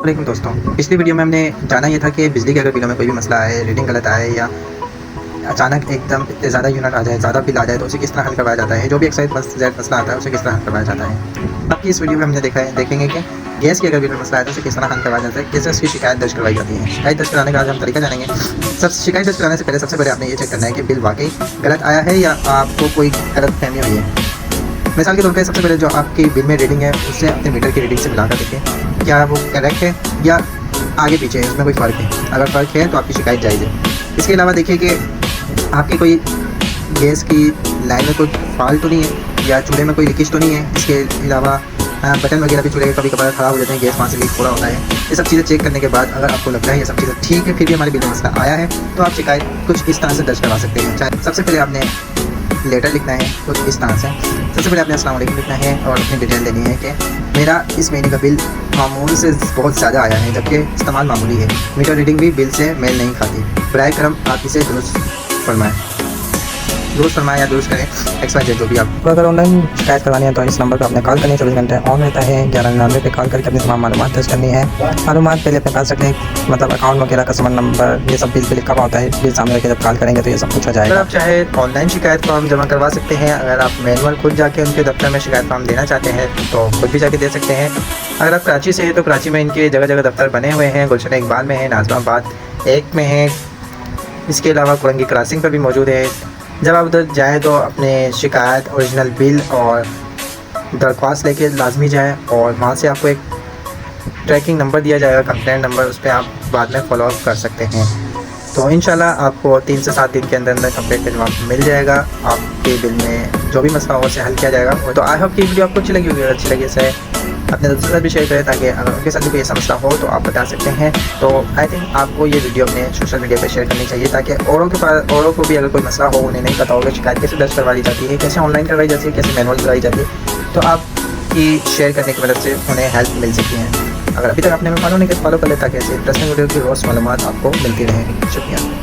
वालेकुम दोस्तों, पिछली वीडियो में हमने जाना ये था कि बिजली के अगर बिलों में कोई भी मसला आए, रीडिंग गलत आए या अचानक एकदम इतने ज़्यादा यूनिट आ जाए, ज़्यादा बिल आ जाए तो उसे किस तरह हल करवाया जाता है। जो भी एक्साइज मसला आता है उसे किस तरह हल करवाया जाता है। बाकी इस वीडियो में हमने देखेंगे कि गैस की अगर बिल में मसला आए तो उसे किस तरह हल करवाया जाता है, कैसे उसकी शिकायत दर्ज करवाई जाती है। शिकायत दर्ज कराने का आज हम तरीका जानेंगे। शिकायत दर्ज कराने से पहले सबसे पहले आपने ये चेक करना है कि बिल वाकई गलत आया है या आपको कोई गलत फहमी हुई है। मिसाल के तौर पे सबसे पहले जो आपकी बिल में रीडिंग है उससे अपने मीटर की रीडिंग से मिलाकर देखें क्या वो करेक्ट है या आगे पीछे है, उसमें कोई फ़र्क है। अगर फ़र्क है तो आपकी शिकायत जायज़ है। इसके अलावा देखिए कि आपकी कोई गैस की लाइन में कोई फॉल्ट तो नहीं है या चूल्हे में कोई लीकेज तो नहीं है। इसके अलावा बटन वगैरह भी चूल्हे कभी कभार ख़राब हो जाते हैं, गैस वहाँ से लीक थोड़ा होता है। ये सब चीज़ें चेक करने के बाद अगर आपको लगता है ये सब चीज़ें ठीक है, फिर भी हमारे बिल में मसला आया है तो आप शिकायत कुछ इस तरह से दर्ज करवा सकते हैं। चाहे सबसे पहले आपने लेटर लिखना है कुछ इस तरह से। सबसे पहले आपने अस्सलाम वालेकुम लिखना है और अपनी डिटेल देनी है कि मेरा इस महीने का बिल मामूल से बहुत ज़्यादा आया है जबकि इस्तेमाल मामूली है। मीटर रीडिंग भी बिल से मेल नहीं खाती। बराए करम आप इसे दुरुस्त फरमाएँ या दुरुस्त करें XYZ जो भी आप। अगर ऑनलाइन शिकायत करवानी है तो इस नंबर पर आपने कॉल करनी है। 24 घंटे ऑन रहता है। 1199 पे कॉल करके अपनी तमाम मालूमात दर्ज करनी है। मालूमात पहले अपने पास रखने, मतलब अकाउंट वगैरह, कस्टमर नंबर, ये सब बिल पे लिखा हुआ होता है। बिल सामने रखे जब कॉल करेंगे तो ये सब कुछ हो जाएगा। अगर आप चाहे ऑनलाइन शिकायत फॉर्म जमा करवा सकते हैं। अगर आप मैनुअल खुद जाके उनके दफ्तर में शिकायत फॉर्म देना चाहते हैं तो खुद भी जाके दे सकते हैं। अगर आप कराची से हैं तो कराची में इनके जगह जगह दफ्तर बने हुए हैं। गुलशन इकबाल में है, नाज़िमाबाद 1 में है। इसके अलावा कुरंगी क्रॉसिंग पर भी मौजूद है। जब आप उधर जाएँ तो अपने शिकायत, ओरिजिनल बिल और दरख्वास्त लेके लाजमी जाएँ और वहाँ से आपको एक ट्रैकिंग नंबर दिया जाएगा, कंप्लेंट नंबर, उस पर आप बाद में फॉलो अप कर सकते हैं। तो इंशाल्लाह आपको 3 से 7 दिन के अंदर अंदर कंप्लेंट का जवाब मिल जाएगा। आपके बिल में जो भी मसला हो उसे हल किया जाएगा। तो आई होप कि वीडियो आपको अच्छी लगी होगी। अच्छी लगी इसे अपने दोस्तों के साथ भी शेयर करें ताकि अगर उनके साथ भी कोई ऐसा मसला हो तो आप बता सकते हैं। तो आई थिंक आपको ये वीडियो अपने सोशल मीडिया पे शेयर करनी चाहिए ताकि औरों को भी अगर कोई मसला हो, उन्हें नहीं पता होगा शिकायत कैसे दर्ज करवाई जाती है, कैसे ऑनलाइन करवाई जाती है, कैसे मैनुअल करवाई जाती है, तो आपकी शेयर करने की मदद से उन्हें हेल्प मिल सकती है। अगर अभी तक आपने फॉलो नहीं किया फॉलो कर ले ताकि ऐसे इंटरेस्टिंग वीडियो की रोज़ मालूमात आपको मिलती रहें। शुक्रिया।